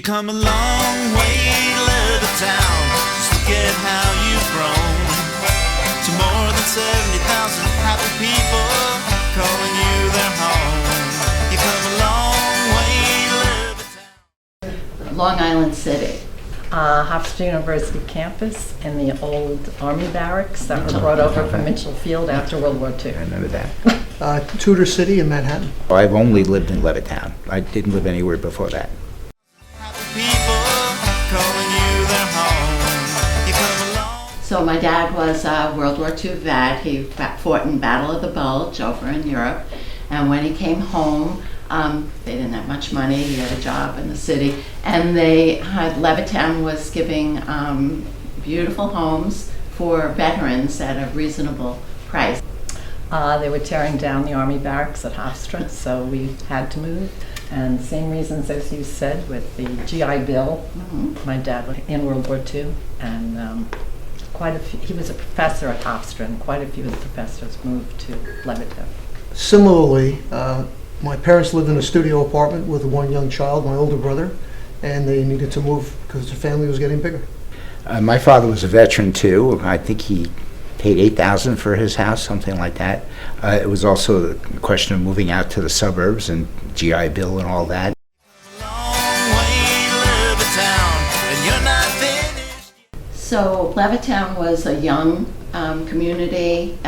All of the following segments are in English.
come a long way to Levittown. Just look at how you've grown to more than 70,000 happy people calling you their home. You come a long way to Levittown. Long Island City. Hofstra University campus and the old Army barracks that were brought over from Mitchell Field after World War II. I remember that. Tudor City in Manhattan. I've only lived in Levittown. I didn't live anywhere before that. People calling you their home. You come along. So my dad was a World War II vet. He fought in Battle of the Bulge over in Europe. And when he came home, they didn't have much money. He had a job in the city. And they had, Levittown was giving beautiful homes for veterans at a reasonable price. They were tearing down the Army barracks at Hofstra, so we had to move. And same reasons as you said with the GI Bill. My dad was in World War II, and he was a professor at Hofstra, and quite a few of the professors moved to Levittown. Similarly, my parents lived in a studio apartment with one young child, my older brother, and they needed to move because the family was getting bigger. My father was a veteran too. I think he paid $8,000 for his house, something like that. It was also a question of moving out to the suburbs and GI Bill and all that. So Levittown was a young community.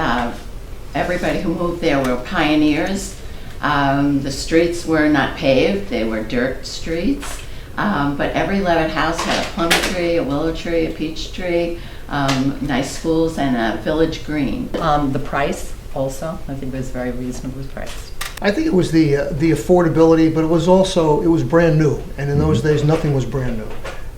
Everybody who moved there were pioneers. The streets were not paved, they were dirt streets. But every Levitt house had a plum tree, a willow tree, a peach tree, nice schools, and a village green. The price also, I think, was very reasonably priced. I think it was the affordability, but it was brand new. And in those days, nothing was brand new.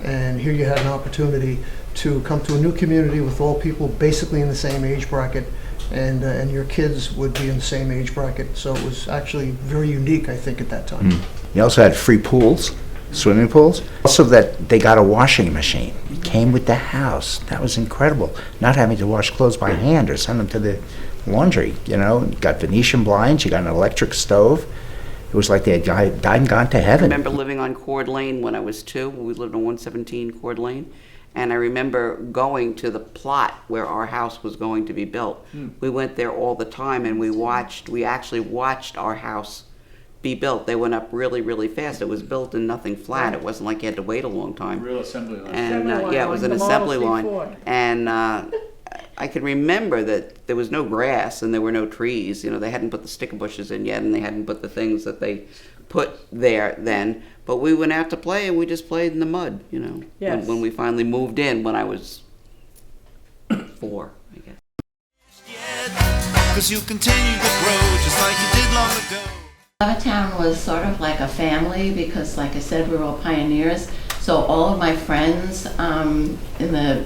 And here you had an opportunity to come to a new community with all people basically in the same age bracket, and your kids would be in the same age bracket. So it was actually very unique, I think, at that time. You also had free pools, swimming pools. Also that they got a washing machine. It came with the house. That was incredible. Not having to wash clothes by hand or send them to the laundry, you know. You got Venetian blinds, you got an electric stove. It was like they had died and gone to heaven. I remember living on Cord Lane when I was 2. We lived on 117 Cord Lane. And I remember going to the plot where our house was going to be built. We went there all the time, and we actually watched our house be built. They went up really, really fast. It was built in nothing flat. It wasn't like you had to wait a long time. Real assembly line. And yeah, it was an assembly line. And I can remember that there was no grass and there were no trees. You know, they hadn't put the sticker bushes in yet, and they hadn't put the things that they put there then. But we went out to play, and we just played in the mud, you know. Yes. When we finally moved in when I was 4, I guess. 'Cause you continue to grow just like you did long ago. Levittown was sort of like a family because, like I said, we were all pioneers. So all of my friends in the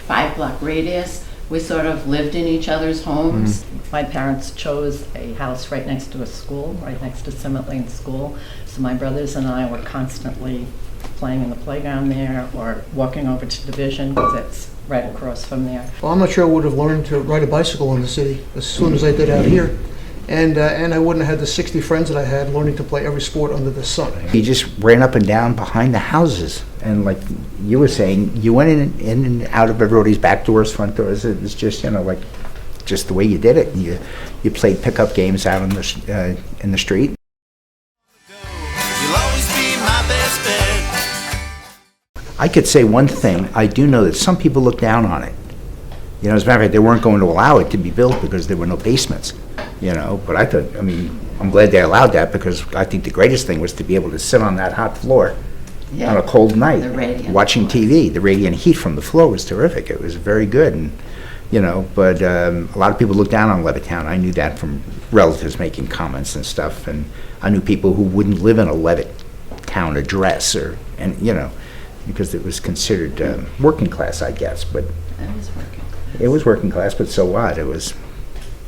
5-block radius, we sort of lived in each other's homes. My parents chose a house right next to a school, right next to Summit Lane School. So my brothers and I were constantly playing in the playground there or walking over to Division because it's right across from there. Well, I'm not sure I would have learned to ride a bicycle in the city as soon as I did out here. And I wouldn't have had the 60 friends that I had learning to play every sport under the sun. You just ran up and down behind the houses. And like you were saying, you went in and out of everybody's back doors, front doors. It was just, like just the way you did it. You played pickup games out in the street. You'll always be my best bet. I could say one thing. I do know that some people look down on it. As a matter of fact, they weren't going to allow it to be built because there were no basements. But I'm glad they allowed that because I think the greatest thing was to be able to sit on that hot floor on a cold night watching TV. The radiant heat from the floor was terrific. It was very good. And, but a lot of people look down on Levittown. I knew that from relatives making comments and stuff. And I knew people who wouldn't live in a Levittown address because it was considered working class, I guess. But it was working class, but so what? It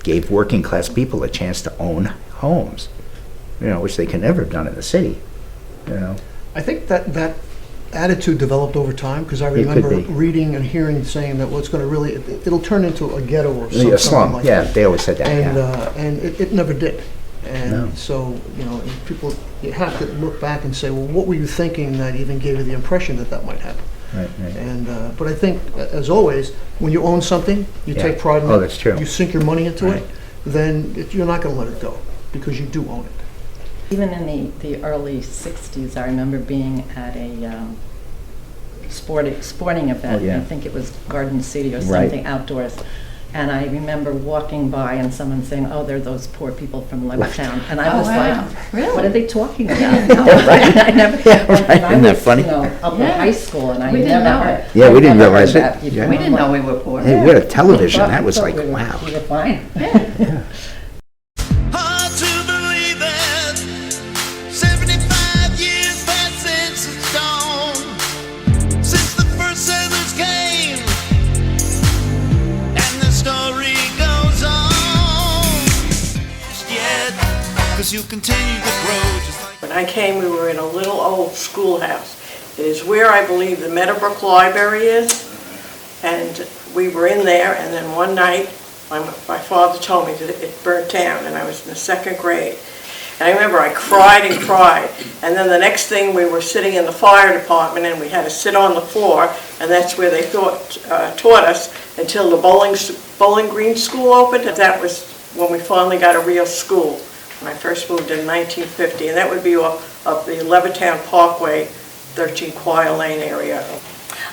gave working class people a chance to own homes, which they can never have done in the city, I think that attitude developed over time because I remember reading and hearing saying that it's going to it'll turn into a ghetto or something a slum. like that. that. They always said that. And it never did. And so, you know, people, you have to look back and say, well, what were you thinking that even gave you the impression that that might happen? Right, right. And, but I think, as always, when you own something, you Yeah. take pride in it. Oh, that's true. You sink your money into Right. it, then you're not gonna let it go, because you do own it. Even in the early 60s, I remember being at a sporting event. Oh, yeah. I think it was Garden City or Right. something outdoors. And I remember walking by and someone saying, "Oh, they're those poor people from Levittown." And I Oh, was wow. like, Really? "What are they talking about?" Right. I never, right. and I Isn't that was, funny? you know, up in Yeah. high school, and I We didn't never know heard. it. Yeah, we I didn't never realize heard it. that before. Yeah. We didn't know we were poor. Hey, we had a television, Thought- that was thought like, we were- wow. We were fine. Hard to believe it. 75 years passed since it's dawn, since the first settlers came, and the story goes on. Yet, 'cause you continue to grow just like. When I came, we were in a little old schoolhouse. It is where I believe the Meadowbrook Library is, and we were in there, and then one night, my father told me that it burnt down, and I was in the second grade. And I remember I cried and cried, and then the next thing, we were sitting in the fire department, and we had to sit on the floor, and that's where they taught us until the Bowling Green School opened, and that was when we finally got a real school. When I first moved in 1950, and that would be off of the Levittown Parkway, 13 Quire Lane area.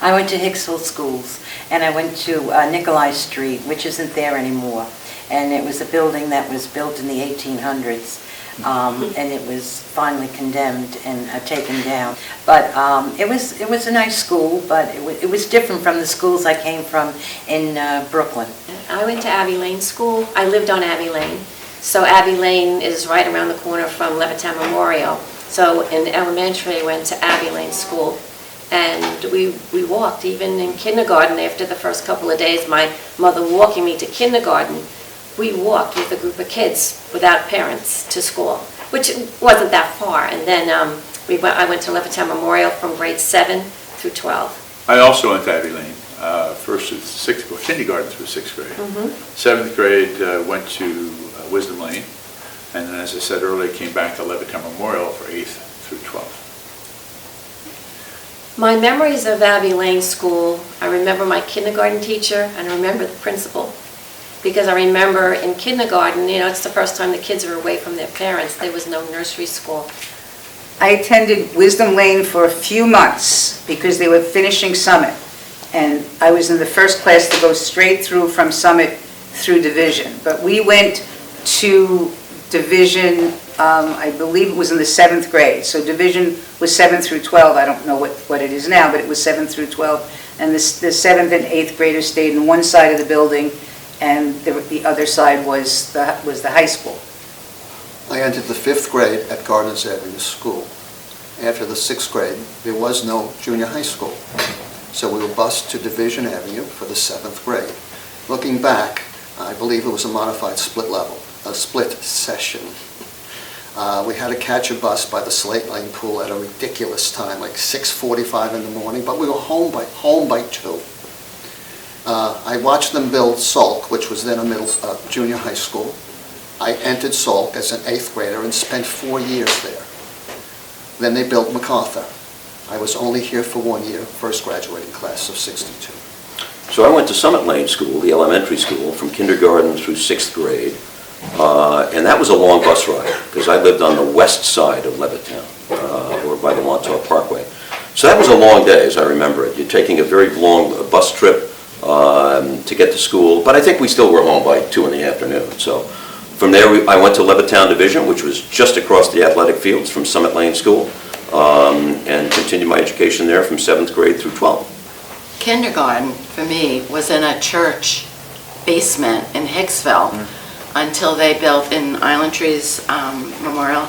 I went to Hicksville schools, and I went to Nikolai Street, which isn't there anymore. And it was a building that was built in the 1800s, and it was finally condemned and taken down. But it was a nice school, but it was different from the schools I came from in Brooklyn. I went to Abbey Lane School. I lived on Abbey Lane. So Abbey Lane is right around the corner from Levittown Memorial. So in elementary, I went to Abbey Lane School. And we walked, even in kindergarten, after the first couple of days, my mother walking me to kindergarten, we walked with a group of kids without parents to school, which wasn't that far. And then I went to Levittown Memorial from grade 7 through 12. I also went to Abbey Lane, first through sixth, well, kindergarten through sixth grade. Seventh grade went to Wisdom Lane, and then, as I said earlier, came back to Levittown Memorial for 8th through 12th. My memories of Abbey Lane School, I remember my kindergarten teacher and I remember the principal. Because I remember in kindergarten, you know, it's the first time the kids were away from their parents. There was no nursery school. I attended Wisdom Lane for a few months because they were finishing Summit. And I was in the first class to go straight through from Summit through Division. But we went to Division, I believe it was in the 7th grade. So Division was 7th through 12. I don't know what it is now, but it was 7th through 12. And the 7th and 8th graders stayed in one side of the building, and the other side was the high school. I entered the 5th grade at Gardens Avenue School. After the 6th grade, there was no junior high school. So we were bused to Division Avenue for the 7th grade. Looking back, I believe it was a modified split session. We had to catch a bus by the Slate Lane Pool at a ridiculous time, like 6:45 in the morning, but we were home by 2. I watched them build Salk, which was then a junior high school. I entered Salk as an 8th grader and spent 4 years there. Then they built MacArthur. I was only here for 1 year, first graduating class of 62. So I went to Summit Lane School, the elementary school, from kindergarten through 6th grade. And that was a long bus ride, because I lived on the west side of Levittown, or by the Montauk Parkway. So that was a long day, as I remember it. You're taking a very long bus trip to get to school, but I think we still were home by 2 in the afternoon. So from there, I went to Levittown Division, which was just across the athletic fields from Summit Lane School, and continued my education there from 7th grade through 12th. Kindergarten, for me, was in a church basement in Hicksville until they built in Island Trees Memorial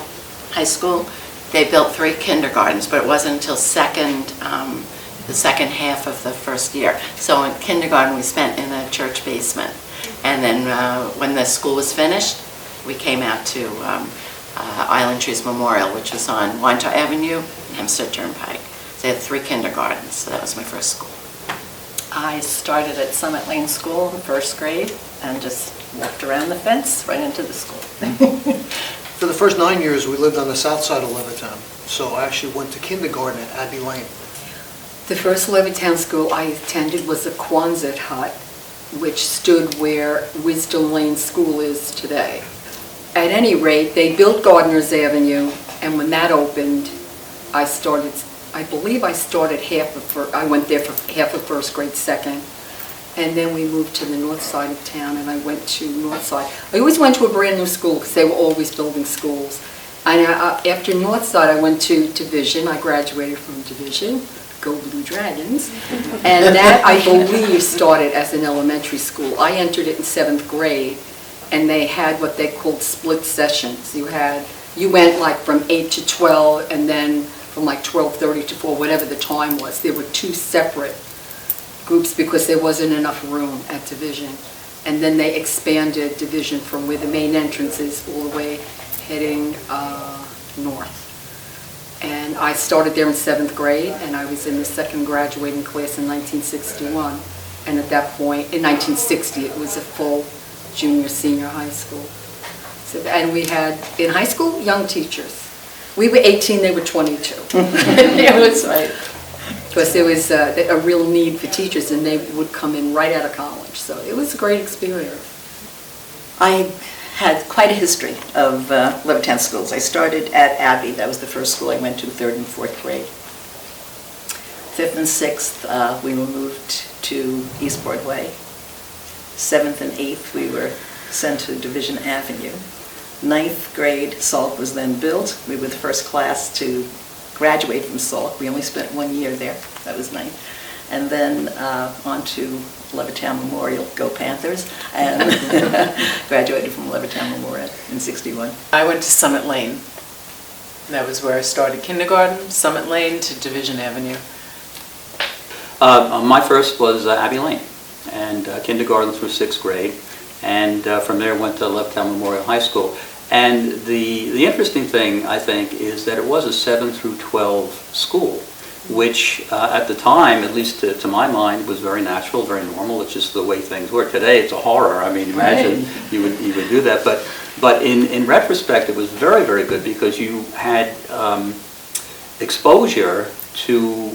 High School. They built 3 kindergartens, but it wasn't until the second half of the first year. So in kindergarten, we spent in a church basement. And then when the school was finished, we came out to Island Trees Memorial, which was on Wyandotte Avenue and Hempstead Turnpike. So they had 3 kindergartens, so that was my first school. I started at Summit Lane School in 1st grade and just walked around the fence right into the school. For the first 9 years, we lived on the south side of Levittown, so I actually went to kindergarten at Abbey Lane. The first Levittown school I attended was a Quonset hut, which stood where Wisdom Lane School is today. At any rate, they built Gardner's Avenue, and when that opened, I believe I started I went there for half of first grade, second, and then we moved to the north side of town, and I went to north side. I always went to a brand new school because they were always building schools. And after north side, I went to Division. I graduated from Division. Go Blue Dragons. And that, I believe, started as an elementary school. I entered it in 7th grade, and they had what they called split sessions. You went like from 8 to 12, and then from like 12:30 to 4, whatever the time was. There were 2 separate groups because there wasn't enough room at Division. And then they expanded Division from where the main entrance is all the way heading north. And I started there in 7th grade, and I was in the second graduating class in 1961. And at that point, in 1960, it was a full junior, senior high school. So, and we had, in high school, young teachers. We were 18, they were 22. It was right. Because there was a real need for teachers, and they would come in right out of college. So it was a great experience. I had quite a history of Levittown schools. I started at Abbey. That was the first school I went to, 3rd and 4th grade. 5th and 6th, we were moved to East Broadway. 7th and 8th, we were sent to Division Avenue. 9th grade, Salk was then built. We were the first class to graduate from Salk. We only spent 1 year there. That was 9th. And then on to Levittown Memorial, go Panthers, and graduated from Levittown Memorial in 61. I went to Summit Lane. That was where I started kindergarten, Summit Lane to Division Avenue. My first was Abbey Lane, and kindergarten through 6th grade, and from there went to Levittown Memorial High School. And the interesting thing, I think, is that it was a 7 through 12 school, which at the time, at least to my mind, was very natural, very normal. It's just the way things were. Today, it's a horror. I mean, imagine you would do that. But in retrospect, it was very, very good because you had exposure to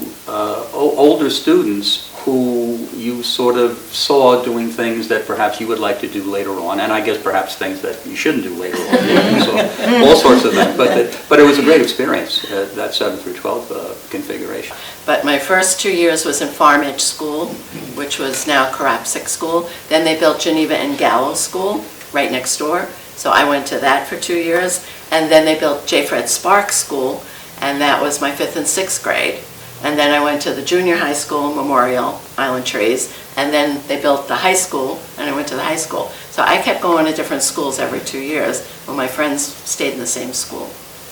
older students who you sort of saw doing things that perhaps you would like to do later on, and I guess perhaps things that you shouldn't do later on. So all sorts of things. But it was a great experience, that 7 through 12 configuration. But my first 2 years was in Farm Edge School, which was now Karapsik School. Then they built Geneva and Gallows School right next door. So I went to that for 2 years. And then they built J. Fred Sparks School, and that was my 5th and 6th grade. And then I went to the junior high school, Memorial, Island Trees, and then they built the high school, and I went to the high school. So I kept going to different schools every 2 years, while my friends stayed in the same school.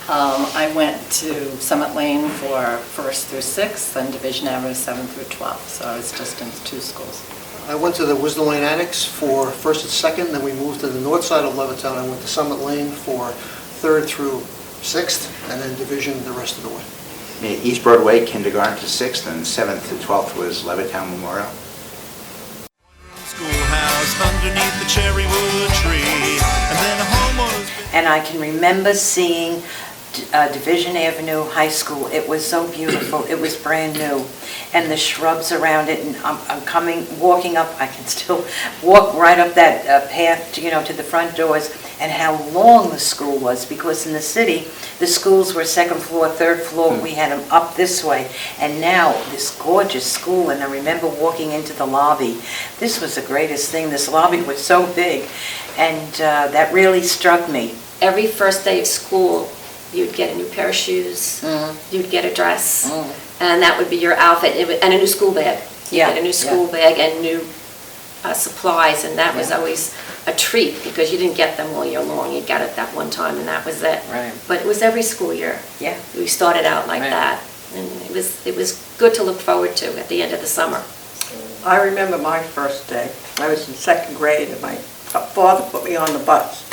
I went to Summit Lane for 1st through 6th, and Division Avenue 7th through 12th, so I was just in 2 schools. I went to the Wisdom Lane Annex for 1st and 2nd, then we moved to the north side of Levittown. I went to Summit Lane for 3rd through 6th, and then Division the rest of the way. East Broadway, kindergarten to 6th, and 7th to 12th was Levittown Memorial. Schoolhouse underneath the cherry wood tree, and then a homeowner's... And I can remember seeing Division Avenue High School. It was so beautiful. It was brand new. And the shrubs around it, and I'm walking up, I can still walk right up that path, to the front doors, and how long the school was, because in the city, the schools were 2nd floor, 3rd floor, we had them up this way, and now this gorgeous school, and I remember walking into the lobby. This was the greatest thing. This lobby was so big, and that really struck me. Every first day of school, you'd get a new pair of shoes, you'd get a dress, and that would be your outfit, and a new school bag. You'd get a new school bag and new supplies, and that was always a treat because you didn't get them all year long. You got it that one time, and that was it. Right. But it was every school year. Yeah. We started out like that, and it was good to look forward to at the end of the summer. I remember my first day. I was in 2nd grade, and my father put me on the bus.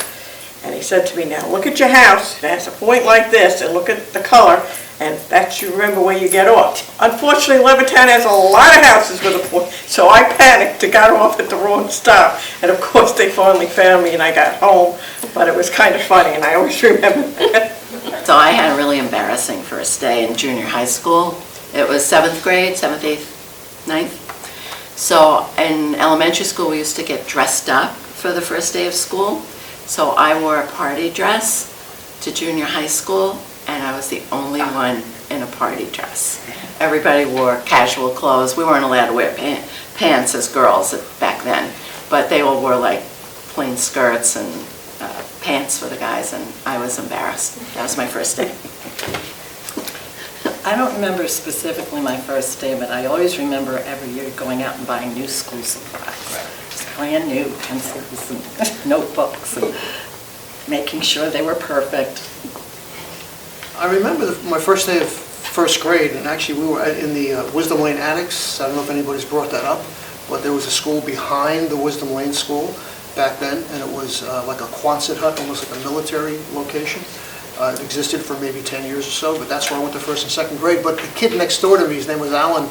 And he said to me, now look at your house, it has a point like this, and look at the color, and that's, you remember where you get off. Unfortunately, Levittown has a lot of houses with a porch, so I panicked and got off at the wrong stop. And of course, they finally found me and I got home, but it was kind of funny, and I always remember that. So I had a really embarrassing first day in junior high school. It was 7th grade, 7th, 8th, 9th. So in elementary school, we used to get dressed up for the first day of school. So I wore a party dress to junior high school, and I was the only one in a party dress. Everybody wore casual clothes. We weren't allowed to wear pants as girls back then, but they all wore like plain skirts and pants for the guys, and I was embarrassed. That was my first day. I don't remember specifically my first day, but I always remember every year going out and buying new school supplies. Just brand new pencils and notebooks and making sure they were perfect. I remember my first day of first grade, and actually we were in the Wisdom Lane Annex. I don't know if anybody's brought that up, but there was a school behind the Wisdom Lane School back then, and it was like a Quonset hut, almost like a military location. It existed for maybe 10 years or so, but that's where I went to first and second grade. But the kid next door to me, his name was Alan,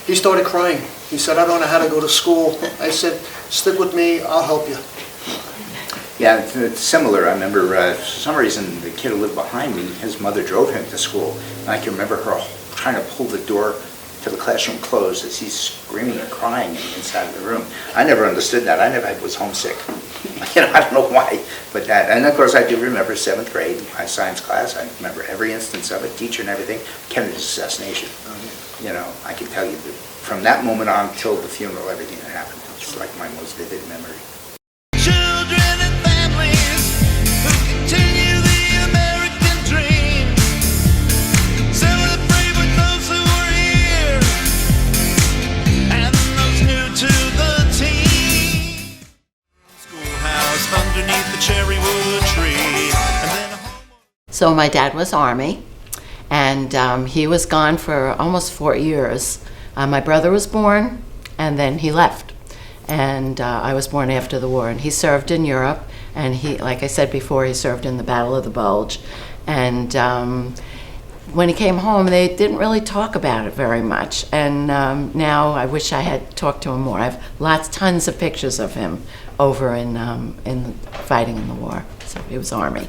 he started crying. He said, I don't know how to go to school. I said, stick with me, I'll help you. Yeah, it's similar. I remember for some reason the kid who lived behind me, his mother drove him to school. And I can remember her trying to pull the door to the classroom closed as he's screaming and crying inside of the room. I never understood that. I never was homesick. I don't know why, but that. And of course I do remember 7th grade, my science class. I remember every instance of it, teacher and everything. Kennedy's assassination. I can tell you that from that moment on till the funeral, everything that happened. It's like my most vivid memory. Children and families who continue the American dream. Celebrate with those who are here and those new to the team. Schoolhouse underneath the cherry wood tree. And then So my dad was Army, and he was gone for almost 4 years. My brother was born, and then he left. And I was born after the war, and he served in Europe, and he, like I said before, he served in the Battle of the Bulge. And when he came home, they didn't really talk about it very much. And now I wish I had talked to him more. I have tons of pictures of him over in fighting in the war. So he was Army.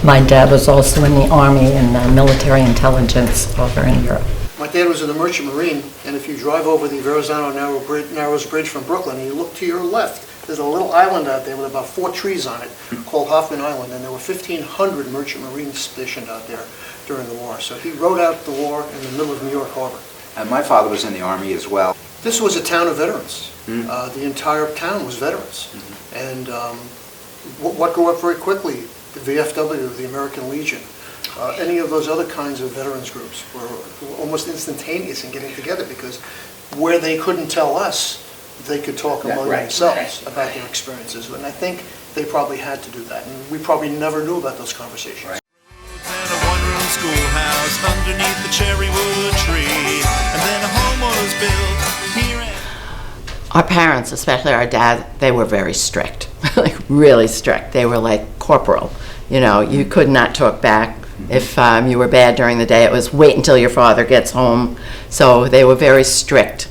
My dad was also in the Army in military intelligence over in Europe. My dad was in the Merchant Marine, and if you drive over the Verrazano Narrows Bridge from Brooklyn and you look to your left, there's a little island out there with about 4 trees on it called Hoffman Island, and there were 1,500 Merchant Marines stationed out there during the war. So he rode out the war in the middle of New York Harbor. And my father was in the Army as well. This was a town of veterans. The entire town was veterans. And what grew up very quickly, the VFW, the American Legion, any of those other kinds of veterans groups were almost instantaneous in getting together, because where they couldn't tell us, they could talk among themselves about their experiences. And I think they probably had to do that. And we probably never knew about those conversations. and a one-room schoolhouse underneath the cherry wood tree. And then a home was built here in... Our parents, especially our dad, they were very strict, like really strict. They were like corporal. You could not talk back. If you were bad during the day, it was wait until your father gets home. So they were very strict.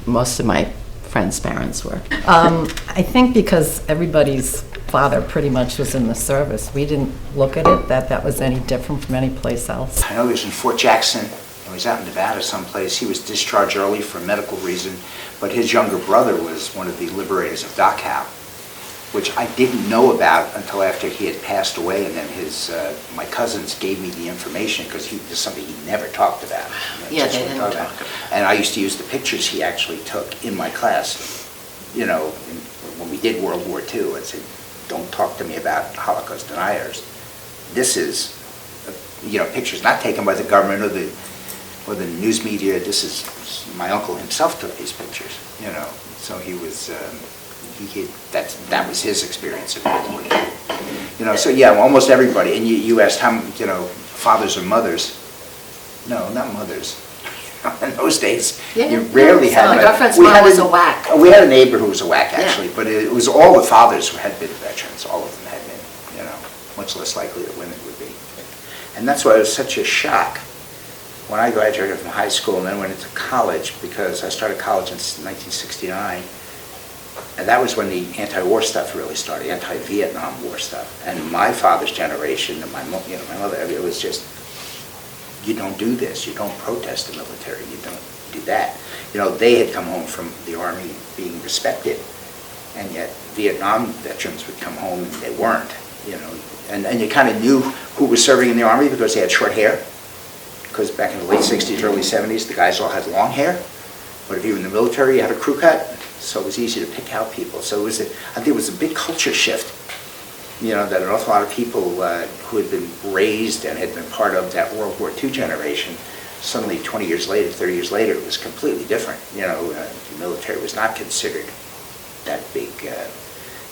Most of my friends' parents were. I think because everybody's father pretty much was in the service, we didn't look at it that was any different from any place else. I know he was in Fort Jackson. He was out in Nevada someplace. He was discharged early for a medical reason, but his younger brother was one of the liberators of Dachau, which I didn't know about until after he had passed away, and then my cousins gave me the information, because this is something he never talked about. Yeah, they didn't talk about it. And I used to use the pictures he actually took in my class, when we did World War II. I'd say, don't talk to me about Holocaust deniers. This is, pictures not taken by the government or the news media. This is, my uncle himself took these pictures, so he was, that was his experience of World War II. So yeah, almost everybody, and you asked how, fathers or mothers. No, not mothers. In those days, you rarely had. Like our friend's mom was a whack. We had a neighbor who was a whack, actually, but it was all the fathers who had been veterans. All of them had been, much less likely that women would be. And that's why it was such a shock when I graduated from high school and then went into college, because I started college in 1969. And that was when the anti-war stuff really started, anti-Vietnam War stuff. And my father's generation, and my mother, it was just, you don't do this, you don't protest the military, you don't do that. They had come home from the Army being respected, and yet Vietnam veterans would come home and they weren't, And you kind of knew who was serving in the Army because they had short hair, because back in the late 60s, early 70s, the guys all had long hair. But if you were in the military, you had a crew cut, so it was easy to pick out people. So I think it was a big culture shift, that an awful lot of people who had been raised and had been part of that World War II generation, suddenly 20 years later, 30 years later, it was completely different. The military was not considered that big,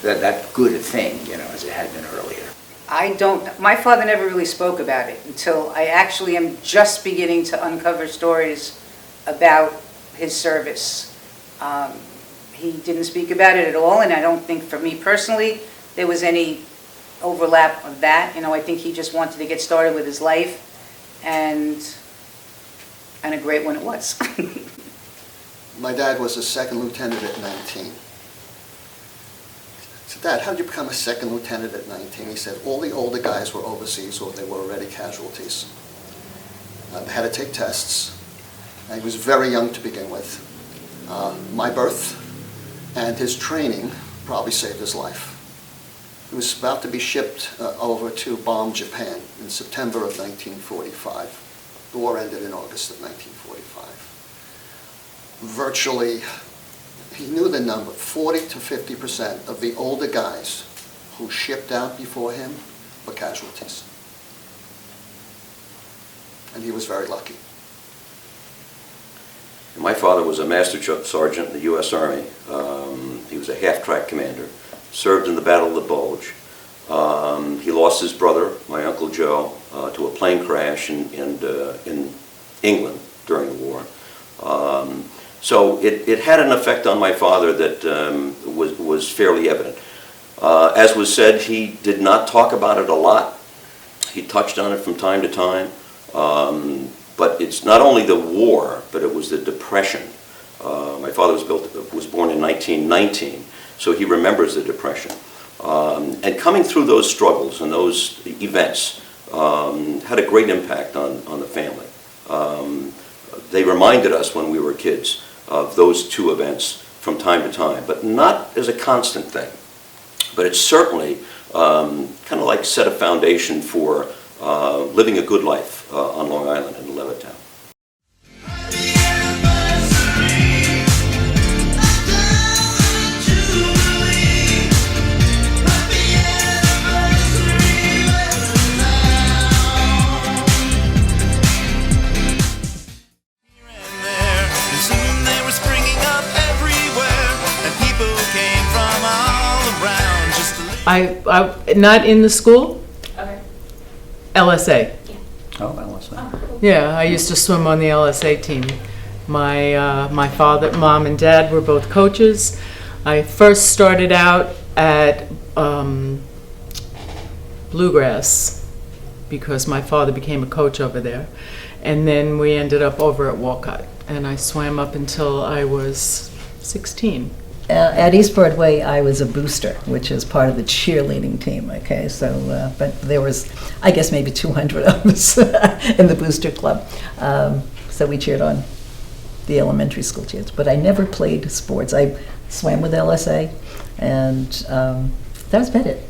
that good a thing, as it had been earlier. My father never really spoke about it until I actually am just beginning to uncover stories about his service. He didn't speak about it at all, and I don't think for me personally there was any overlap of that. I think he just wanted to get started with his life, and a great one it was. My dad was a second lieutenant at 19. I said, Dad, how did you become a second lieutenant at 19? He said, all the older guys were overseas or they were already casualties. They had to take tests. And he was very young to begin with. My birth and his training probably saved his life. He was about to be shipped over to bomb Japan in September of 1945. The war ended in August of 1945. Virtually, he knew the number, 40 to 50% of the older guys who shipped out before him were casualties. And he was very lucky. My father was a master sergeant in the U.S. Army. He was a half-track commander, served in the Battle of the Bulge. He lost his brother, my Uncle Joe, to a plane crash in England during the war. So it had an effect on my father that was fairly evident. As was said, he did not talk about it a lot. He touched on it from time to time. But it's not only the war, but it was the Depression. My father was born in 1919, so he remembers the Depression. And coming through those struggles and those events had a great impact on the family. They reminded us when we were kids of those two events from time to time, but not as a constant thing. But it certainly kind of like set a foundation for living a good life on Long Island in Levittown. I not in the school. Okay. LSA. Oh, LSA. Yeah, I used to swim on the LSA team. My father, mom, and dad were both coaches. I first started out at Bluegrass because my father became a coach over there, and then we ended up over at Walcott, and I swam up until I was 16. At East Broadway, I was a booster, which is part of the cheerleading team, okay? So, but there was, I guess, maybe 200 of us in the booster club. So we cheered on the elementary school kids. But I never played sports. I swam with LSA, and that was about it.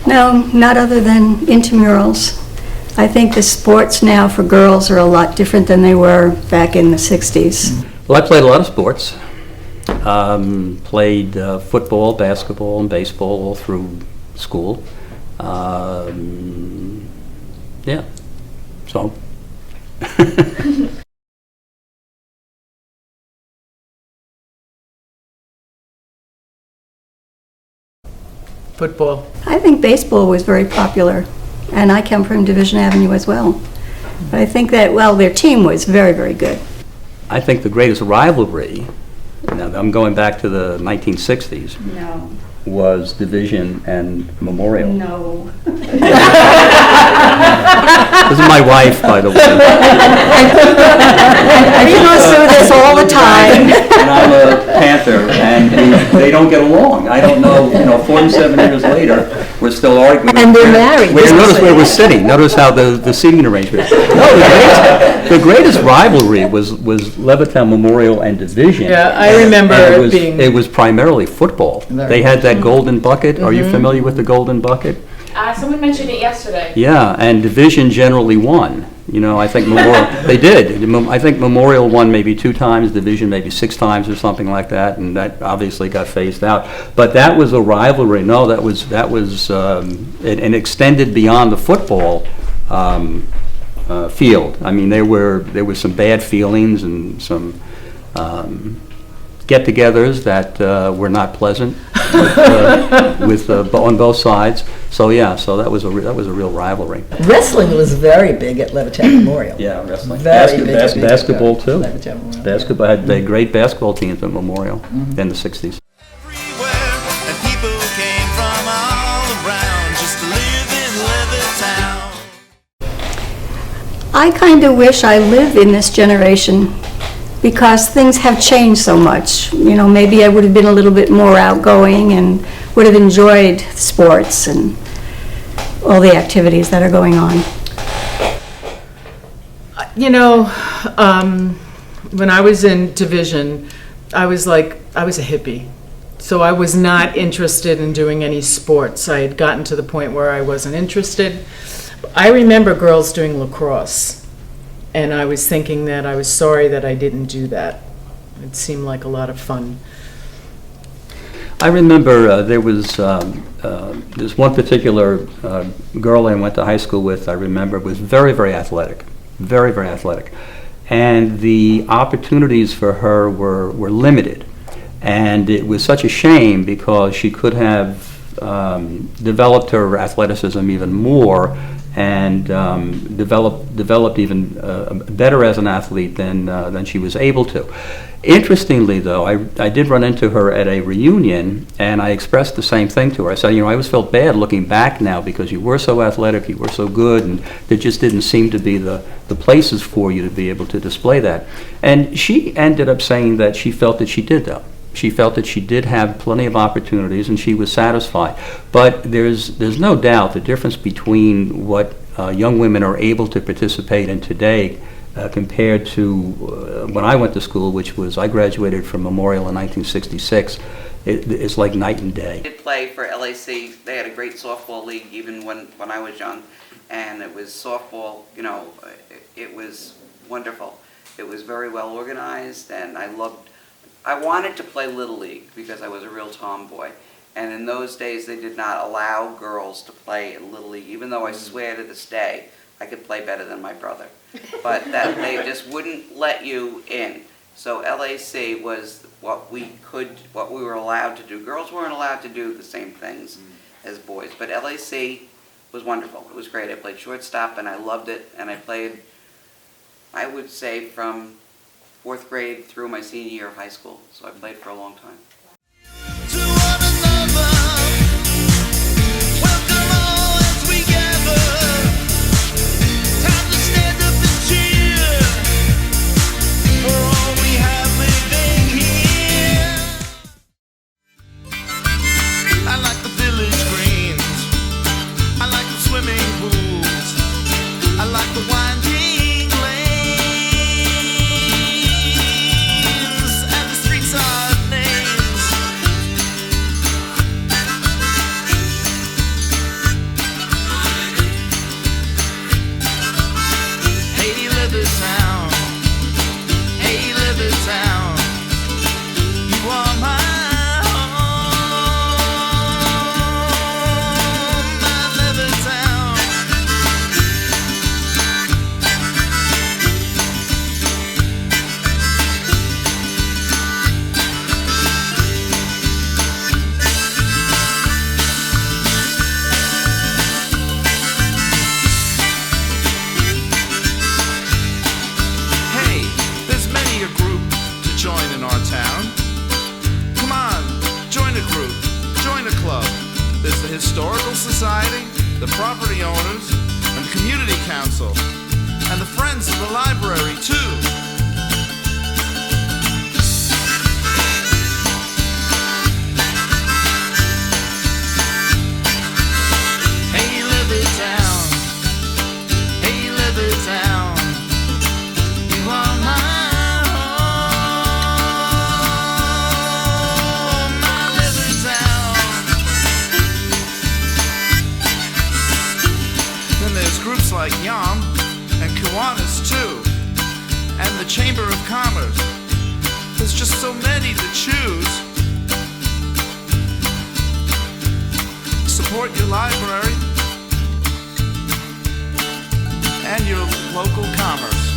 No, not other than intramurals. I think the sports now for girls are a lot different than they were back in the 60s. Well, I played a lot of sports. Played football, basketball, and baseball all through school. Yeah, so. Football. I think baseball was very popular, and I come from Division Avenue as well. But I think that, well, their team was very, very good. I think the greatest rivalry, now I'm going back to the 1960s. No. was Division and Memorial. No. This is my wife, by the way. He goes through this all the time. And I'm a Panther, and they don't get along. I don't know, 47 years later, we're still arguing. And they're married. Notice where we're sitting. Notice how the seating arrangement. No, the greatest rivalry was Levittown Memorial and Division. Yeah, I remember And it was primarily football. They had that golden bucket. Are you familiar with the golden bucket? Someone mentioned it yesterday. Yeah, and Division generally won. I think Memorial, they did. I think Memorial won maybe 2 times, Division maybe 6 times or something like that, and that obviously got phased out. But that was a rivalry. No, that was it extended beyond the football field. I mean, there were some bad feelings and some get-togethers that were not pleasant on both sides. So that was a real rivalry. Wrestling was very big at Levittown Memorial. Yeah, wrestling. Very big. Basketball too. Levittown Memorial. Basketball had great basketball teams at Memorial in the 60s. Everywhere, and people came from all around just to live in Levittown. I kind of wish I lived in this generation because things have changed so much. Maybe I would have been a little bit more outgoing and would have enjoyed sports and all the activities that are going on. When I was in Division, I was a hippie. So I was not interested in doing any sports. I had gotten to the point where I wasn't interested. I remember girls doing lacrosse, and I was thinking that I was sorry that I didn't do that. It seemed like a lot of fun. I remember there was this one particular girl I went to high school with, I remember, was very, very athletic. Very, very athletic. And the opportunities for her were limited. And it was such a shame because she could have developed her athleticism even more and developed even better as an athlete than she was able to. Interestingly, though, I did run into her at a reunion, and I expressed the same thing to her. I said, I always felt bad looking back now because you were so athletic, you were so good, and there just didn't seem to be the places for you to be able to display that. And she ended up saying that she felt that she did, though. She felt that she did have plenty of opportunities, and she was satisfied. But there's no doubt the difference between what young women are able to participate in today compared to when I went to school, which was, I graduated from Memorial in 1966. It's like night and day. I did play for LAC. They had a great softball league even when I was young. And it was softball, it was wonderful. It was very well organized, and I wanted to play Little League because I was a real tomboy. And in those days, they did not allow girls to play in Little League, even though I swear to this day I could play better than my brother. But that they just wouldn't let you in. So LAC was what we were allowed to do. Girls weren't allowed to do the same things as boys. But LAC was wonderful. It was great. I played shortstop and I loved it. And I played, I would say, from 4th grade through my senior year of high school. So I played for a long time. Names the property owners, and the community council, and the friends of the library, too. Hey, Levittown. Hey, Levittown. You are my home, my Levittown. Then there's groups like YAM and Kiwanis too, and the Chamber of Commerce. There's just so many to choose. Support your library and your local commerce.